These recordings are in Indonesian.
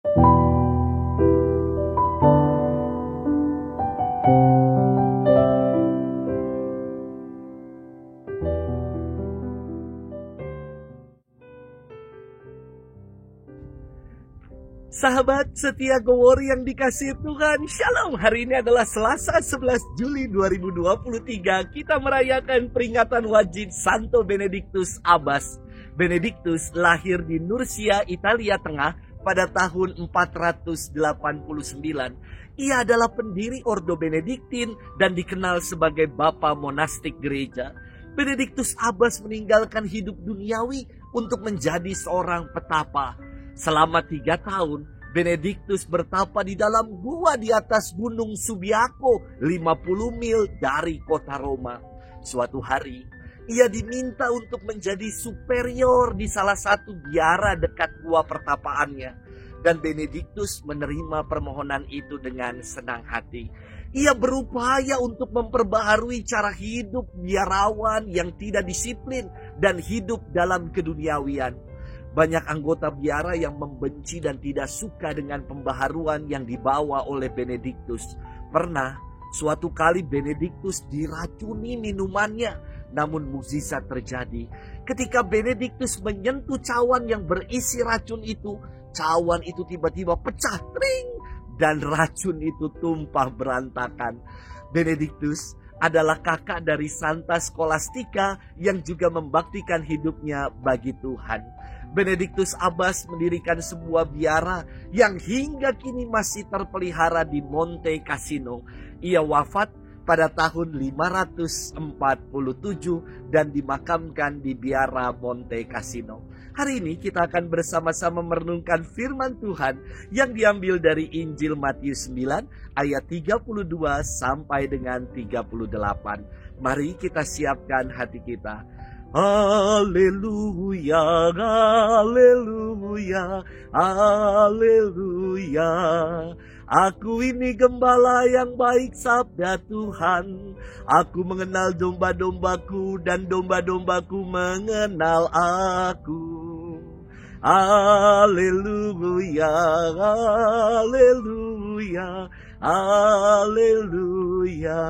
Sahabat setia Gowori yang dikasihi Tuhan, Shalom. Hari ini adalah Selasa 11 Juli 2023. Kita merayakan peringatan wajib Santo Benedictus Abbas. Benedictus lahir di Nursia, Italia Tengah pada tahun 489. Ia adalah pendiri Ordo Benediktin dan dikenal sebagai Bapa Monastik Gereja. Benedictus Abbas meninggalkan hidup duniawi untuk menjadi seorang petapa. Selama 3 tahun, Benedictus bertapa di dalam gua di atas gunung Subiaco, 50 mil dari kota Roma. Suatu hari, ia diminta untuk menjadi superior di salah satu biara dekat gua pertapaannya. Dan Benedictus menerima permohonan itu dengan senang hati. Ia berupaya untuk memperbaharui cara hidup biarawan yang tidak disiplin dan hidup dalam keduniawian. Banyak anggota biara yang membenci dan tidak suka dengan pembaharuan yang dibawa oleh Benedictus. Pernah, suatu kali Benedictus diracuni minumannya, namun mukjizat terjadi. Ketika Benedictus menyentuh cawan yang berisi racun itu, cawan itu tiba-tiba pecah, tring, dan racun itu tumpah berantakan. Benedictus adalah kakak dari Santa Scholastica yang juga membaktikan hidupnya bagi Tuhan. Benedictus Abbas mendirikan sebuah biara yang hingga kini masih terpelihara di Monte Cassino. Ia wafat pada tahun 547 dan dimakamkan di biara Monte Cassino. Hari ini kita akan bersama-sama merenungkan firman Tuhan yang diambil dari Injil Matius 9 ayat 32 sampai dengan 38. Mari kita siapkan hati kita. Haleluya, haleluya, haleluya. Aku ini gembala yang baik, sabda Tuhan. Aku mengenal domba-dombaku dan domba-dombaku mengenal aku. Haleluya, haleluya, haleluya.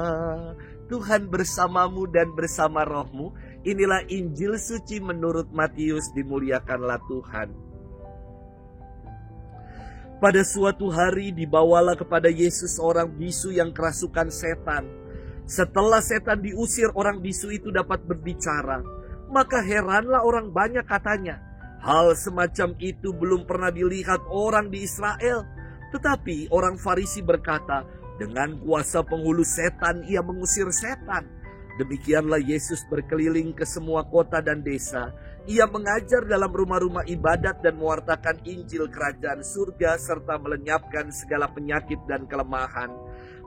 Tuhan bersamamu dan bersama rohmu. Inilah Injil suci menurut Matius, dimuliakanlah Tuhan. Pada suatu hari dibawalah kepada Yesus seorang bisu yang kerasukan setan. Setelah setan diusir, orang bisu itu dapat berbicara. Maka heranlah orang banyak, katanya, hal semacam itu belum pernah dilihat orang di Israel. Tetapi orang Farisi berkata, dengan kuasa penghulu setan ia mengusir setan. Demikianlah Yesus berkeliling ke semua kota dan desa. Ia mengajar dalam rumah-rumah ibadat dan mewartakan Injil kerajaan surga serta melenyapkan segala penyakit dan kelemahan.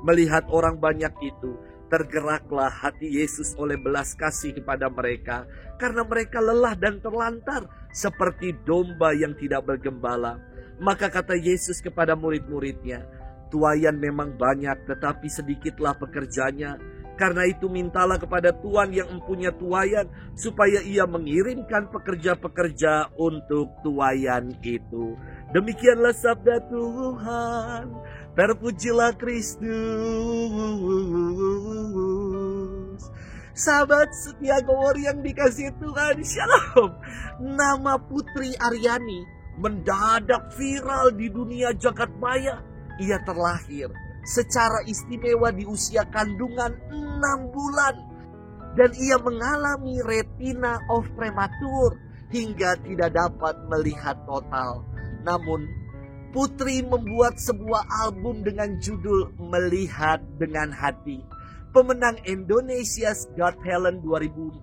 Melihat orang banyak itu, tergeraklah hati Yesus oleh belas kasih kepada mereka, karena mereka lelah dan terlantar seperti domba yang tidak bergembala. Maka kata Yesus kepada murid-muridnya, tuayan memang banyak, tetapi sedikitlah pekerjanya. Karena itu mintalah kepada Tuhan yang mempunyai tuayan, supaya ia mengirimkan pekerja-pekerja untuk tuayan itu. Demikianlah sabda Tuhan. Terpujilah Kristus. Sahabat setia Gowori yang dikasihi Tuhan, Shalom. Nama Putri Aryani mendadak viral di dunia jagat maya. Ia terlahir secara istimewa di usia kandungan 6 bulan. Dan ia mengalami retina of prematur hingga tidak dapat melihat total. Namun Putri membuat sebuah album dengan judul Melihat Dengan Hati. Pemenang Indonesia's Got Talent 2014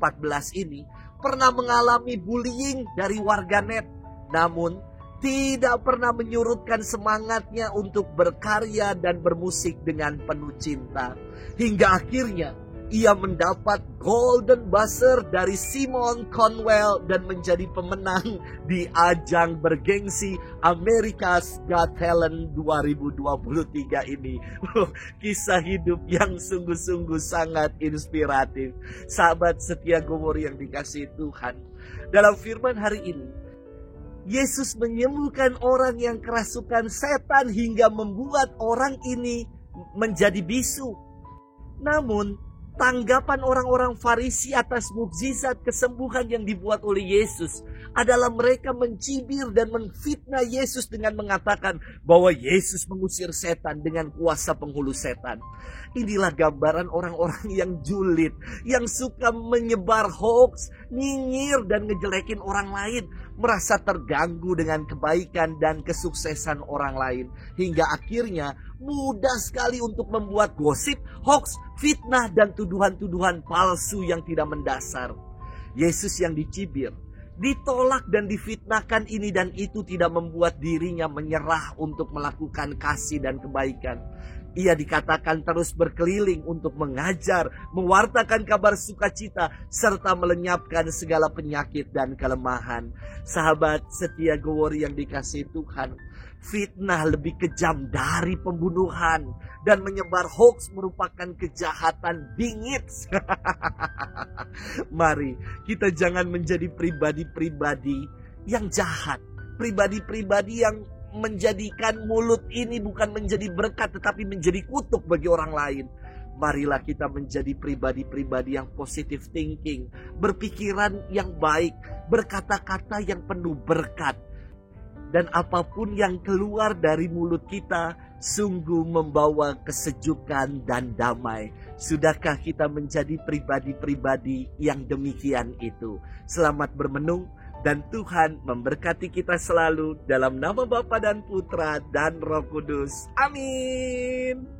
ini pernah mengalami bullying dari warganet. Namun tidak pernah menyurutkan semangatnya untuk berkarya dan bermusik dengan penuh cinta. Hingga akhirnya ia mendapat Golden Buzzer dari Simon Cowell dan menjadi pemenang di ajang bergengsi America's Got Talent 2023 ini. Kisah hidup yang sungguh-sungguh sangat inspiratif. Sahabat setia Gowori yang dikasihi Tuhan, dalam firman hari ini, Yesus menyembuhkan orang yang kerasukan setan hingga membuat orang ini menjadi bisu. Namun, tanggapan orang-orang Farisi atas mukjizat kesembuhan yang dibuat oleh Yesus adalah mereka mencibir dan menfitnah Yesus dengan mengatakan bahwa Yesus mengusir setan dengan kuasa penghulu setan. Inilah gambaran orang-orang yang julid, yang suka menyebar hoax, nyinyir dan ngejelekin orang lain, merasa terganggu dengan kebaikan dan kesuksesan orang lain, hingga akhirnya mudah sekali untuk membuat gosip, hoax, fitnah, dan tuduhan-tuduhan palsu yang tidak mendasar. Yesus yang dicibir, ditolak dan difitnahkan ini dan itu tidak membuat dirinya menyerah untuk melakukan kasih dan kebaikan. Ia dikatakan terus berkeliling untuk mengajar, mewartakan kabar sukacita, serta melenyapkan segala penyakit dan kelemahan. Sahabat setia Gowori yang dikasihi Tuhan, fitnah lebih kejam dari pembunuhan, dan menyebar hoax merupakan kejahatan bingit. Mari kita jangan menjadi pribadi-pribadi yang jahat, pribadi-pribadi yang menjadikan mulut ini bukan menjadi berkat tetapi menjadi kutuk bagi orang lain. Marilah kita menjadi pribadi-pribadi yang positive thinking, berpikiran yang baik, berkata-kata yang penuh berkat. Dan apapun yang keluar dari mulut kita sungguh membawa kesejukan dan damai. Sudahkah kita menjadi pribadi-pribadi yang demikian itu? Selamat bermenung. Dan Tuhan memberkati kita selalu dalam nama Bapa dan Putra dan Roh Kudus. Amin.